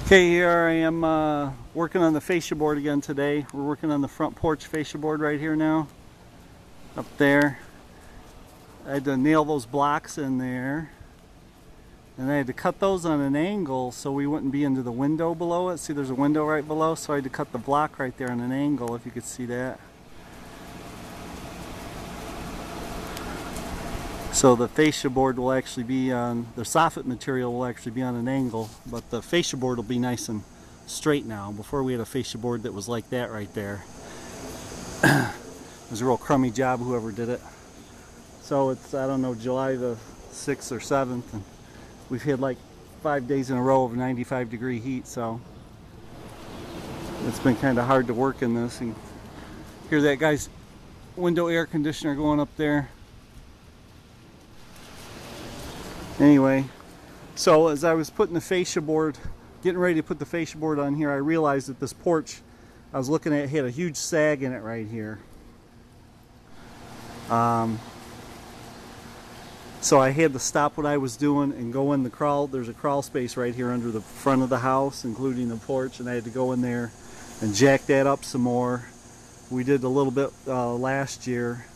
Okay, here I am working on the fascia board again today. We're working on the front porch fascia board right here now. Up there. I had to nail those blocks in there. And I had to cut those on an angle so we wouldn't be into the window below it. See, there's a window right below, so I had to cut the block right there on an angle, if you could see that. So the fascia board will actually be on, the soffit material will actually be on an angle, but the fascia board will be nice and straight now. Before we had a fascia board that was like that right there. It was a real crummy job, whoever did it. So it's, I don't know, July the 6th or 7th, and we've had like 5 days in a row of 95-degree heat, so it's been kind of hard to work in this. And hear that guy's window air conditioner going up there. Anyway, so as I was putting the fascia board, getting ready to put the fascia board on here, I realized that this porch I was looking at had a huge sag in it right here. So I had to stop what I was doing and go in the crawl. There's a crawl space right here under the front of the house, including the porch, and I had to go in there and jack that up some more. We did a little bit last year.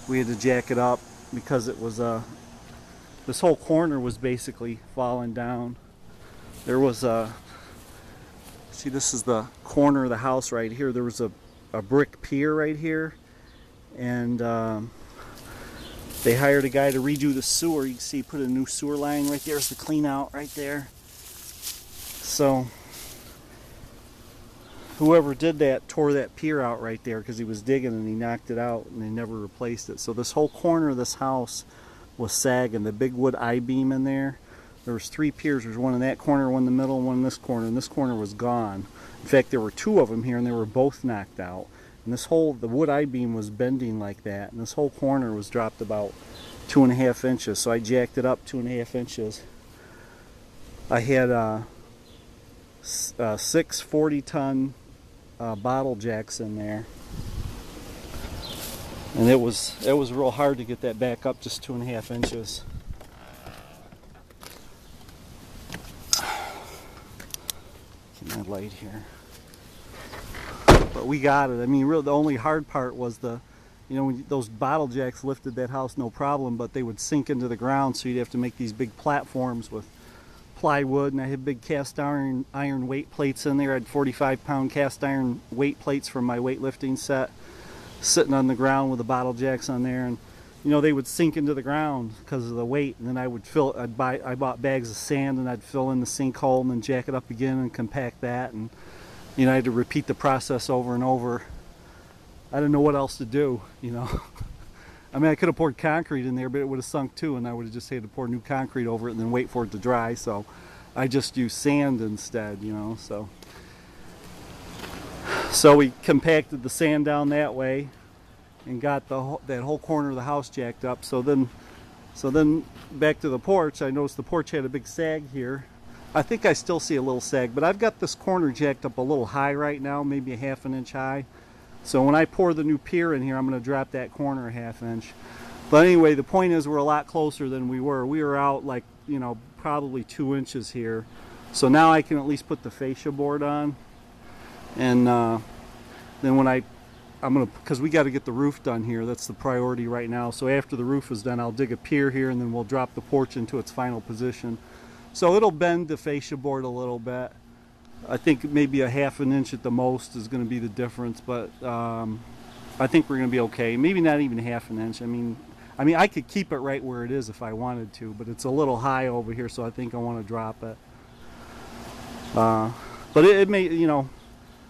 We had to jack it up because it was this whole corner was basically falling down. There was a, see, this is the corner of the house right here. There was a brick pier right here, and they hired a guy to redo the sewer. You can see, put a new sewer line right there's the clean out right there. So whoever did that tore that pier out right there because he was digging and he knocked it out and they never replaced it. So this whole corner of this house was sagging. The big wood I-beam in there, there was 3 piers. There's one in that corner, one in the middle, and one in this corner, and this corner was gone. In fact, there were 2 of them here and they were both knocked out. And this whole, the wood I-beam was bending like that, and this whole corner was dropped about 2.5 inches. So I jacked it up 2.5 inches. I had 6 40-ton bottle jacks in there, and it was real hard to get that back up just 2.5 inches. Get my light here. But we got it. I mean, really, the only hard part was the, you know, when those bottle jacks lifted that house, no problem, but they would sink into the ground, so you'd have to make these big platforms with plywood, and I had big cast iron weight plates in there. I had 45-pound cast iron weight plates from my weightlifting set sitting on the ground with the bottle jacks on there, and you know, they would sink into the ground because of the weight. And then I would fill, I bought bags of sand and I'd fill in the sinkhole and then jack it up again and compact that, and you know, I had to repeat the process over and over. I didn't know what else to do, you know. I mean, I could have poured concrete in there, but it would have sunk too, and I would have just had to pour new concrete over it and then wait for it to dry. So I just used sand instead, you know. So we compacted the sand down that way and got that whole corner of the house jacked up. So then back to the porch, I noticed the porch had a big sag here. I think I still see a little sag, but I've got this corner jacked up a little high right now, maybe a 1/2 inch high. So when I pour the new pier in here, I'm going to drop that corner a 1/2 inch. But anyway, the point is we're a lot closer than we were. We were out like, you know, probably 2 inches here. So now I can at least put the fascia board on. And then when I'm going to, because we got to get the roof done here. That's the priority right now. So after the roof is done, I'll dig a pier here and then we'll drop the porch into its final position. So it'll bend the fascia board a little bit. I think maybe a 1/2 inch at the most is going to be the difference, but I think we're going to be okay. Maybe not even 1/2 inch. I mean, I could keep it right where it is if I wanted to, but it's a little high over here, so I think I want to drop it. But it may, you know,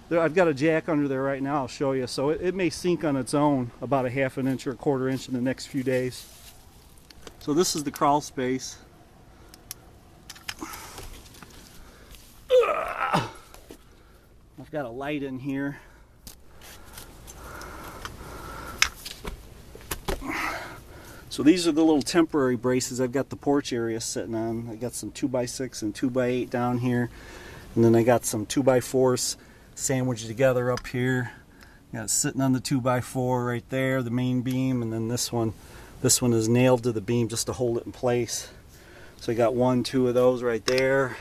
I've got a jack under there right now. I'll show you. So it may sink on its own about a 1/2 inch or a 1/4 inch in the next few days. So this is the crawl space. I've got a light in here. So these are the little temporary braces I've got the porch area sitting on. I got some 2x6 and 2x8 down here, and then I got some 2x4s sandwiched together up here. Got it sitting on the 2x4 right there, the main beam, and then this one is nailed to the beam just to hold it in place. So I got 1, 2 of those right there.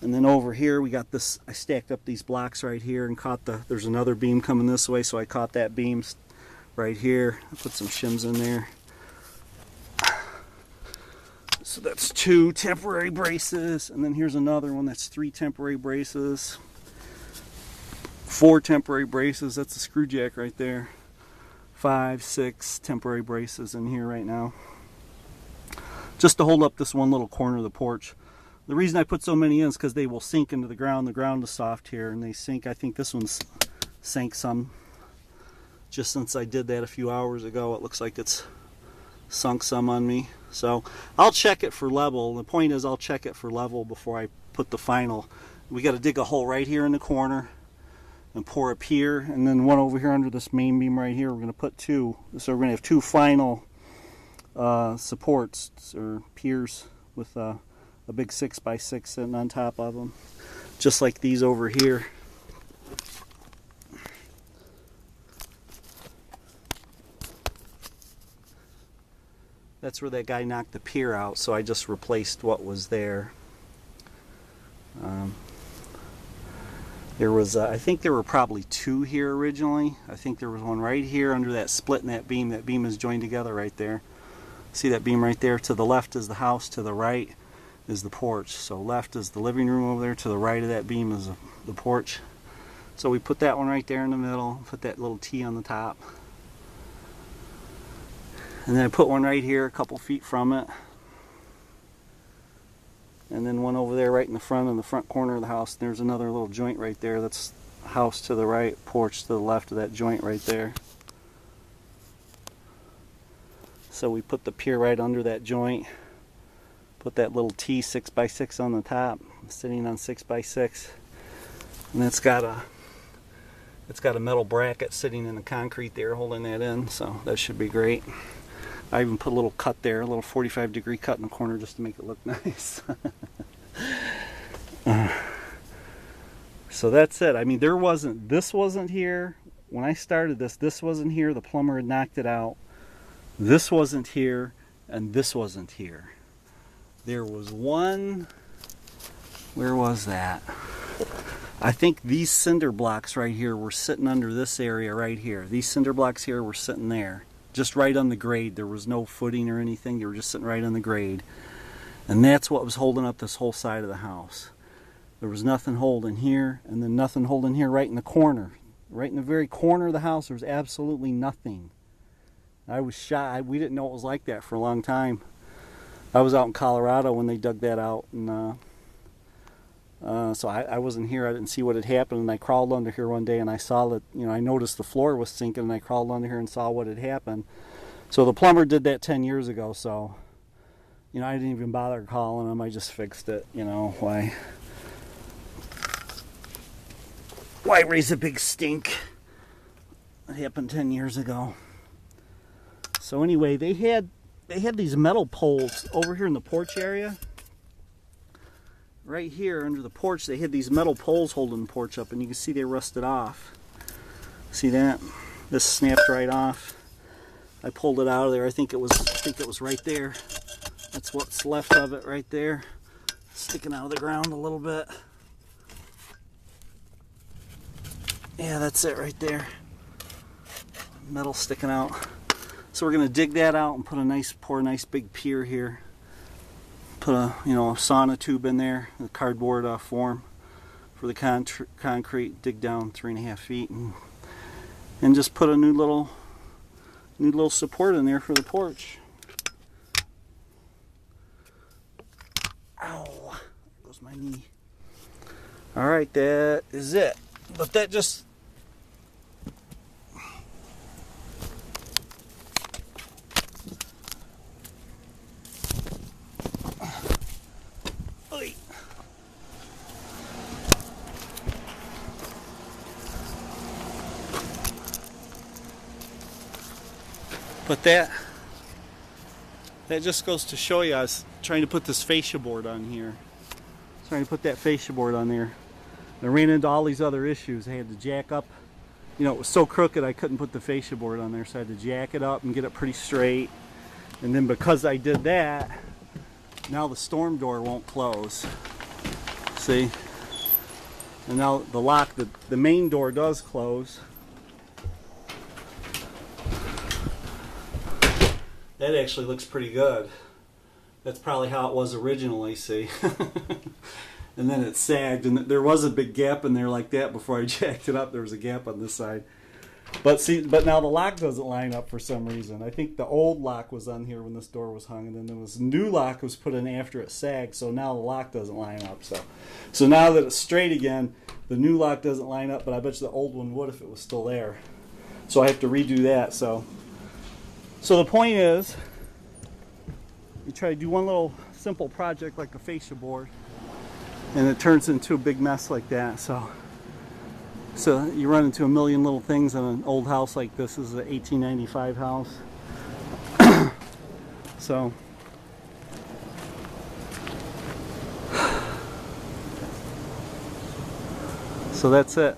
And then over here we got this, I stacked up these blocks right here and caught there's another beam coming this way, so I caught that beam right here. I put some shims in there. So that's 2 temporary braces, and then here's another one, that's 3 temporary braces. 4 temporary braces, that's a screw jack right there. 5, 6 temporary braces in here right now. Just to hold up this one little corner of the porch. The reason I put so many in is because they will sink into the ground. The ground is soft here, and they sink. I think this one's sank some. Just since I did that a few hours ago, it looks like it's sunk some on me. So I'll check it for level. The point is I'll check it for level before I put the final. We got to dig a hole right here in the corner and pour a pier, and then one over here under this main beam right here. We're going to put 2. So we're going to have 2 final supports or piers with a big 6x6 sitting on top of them, just like these over here. That's where that guy knocked the pier out, so I just replaced what was there. There was, I think there were probably 2 here originally. I think there was one right here under that split in that beam. That beam is joined together right there. See that beam right there? To the left is the house, to the right is the porch. So left is the living room over there, to the right of that beam is the porch. So we put that one right there in the middle, put that little T on the top. And then I put one right here a couple feet from it. And then one over there right in the front corner of the house. There's another little joint right there. That's house to the right, porch to the left of that joint right there. So we put the pier right under that joint. Put that little T 6x6 on the top, sitting on 6x6. And it's got a metal bracket sitting in the concrete there holding that in, so that should be great. I even put a little cut there, a little 45-degree cut in the corner just to make it look nice. So that's it. I mean, this wasn't here. When I started this wasn't here. The plumber had knocked it out. This wasn't here, and this wasn't here. There was one, where was that? I think these cinder blocks right here were sitting under this area right here. These cinder blocks here were sitting there. Just right on the grade. There was no footing or anything. They were just sitting right on the grade. And that's what was holding up this whole side of the house. There was nothing holding here, and then nothing holding here right in the corner. Right in the very corner of the house, there was absolutely nothing. I was shocked. We didn't know it was like that for a long time. I was out in Colorado when they dug that out, and so I wasn't here. I didn't see what had happened, and I crawled under here one day and I saw that, I noticed the floor was sinking, and I crawled under here and saw what had happened. So the plumber did that 10 years ago, so I didn't even bother calling him. I just fixed it. Why raise a big stink? It happened 10 years ago. So anyway, they had these metal poles over here in the porch area. Right here under the porch, they had these metal poles holding the porch up, and you can see they rusted off. See that? This snapped right off. I pulled it out of there. I think it was right there. That's what's left of it right there, sticking out of the ground a little bit. Yeah, that's it right there. Metal sticking out. So we're gonna dig that out and pour a nice big pier here. Put a sauna tube in there, the cardboard form for the concrete. Dig down 3.5 feet and just put a new little support in there for the porch. Ow! There goes my knee. All right, that is it. But that just But that just goes to show you, I was trying to put this fascia board on here. Trying to put that fascia board on there. I ran into all these other issues. I had to jack up. It was so crooked I couldn't put the fascia board on there, so I had to jack it up and get it pretty straight. And then because I did that, now the storm door won't close. See? And now the lock, the main door does close. That actually looks pretty good. That's probably how it was originally, see? And then it sagged, and there was a big gap in there like that before I jacked it up. There was a gap on this side. But see, but now the lock doesn't line up for some reason. I think the old lock was on here when this door was hung, and then there was a new lock was put in after it sagged, so now the lock doesn't line up. So now that it's straight again, the new lock doesn't line up, but I bet you the old one would if it was still there. So I have to redo that. So the point is, you try to do one little simple project like a fascia board, and it turns into a big mess like that. So you run into a million little things in an old house like this. This is an 1895 house. So that's it.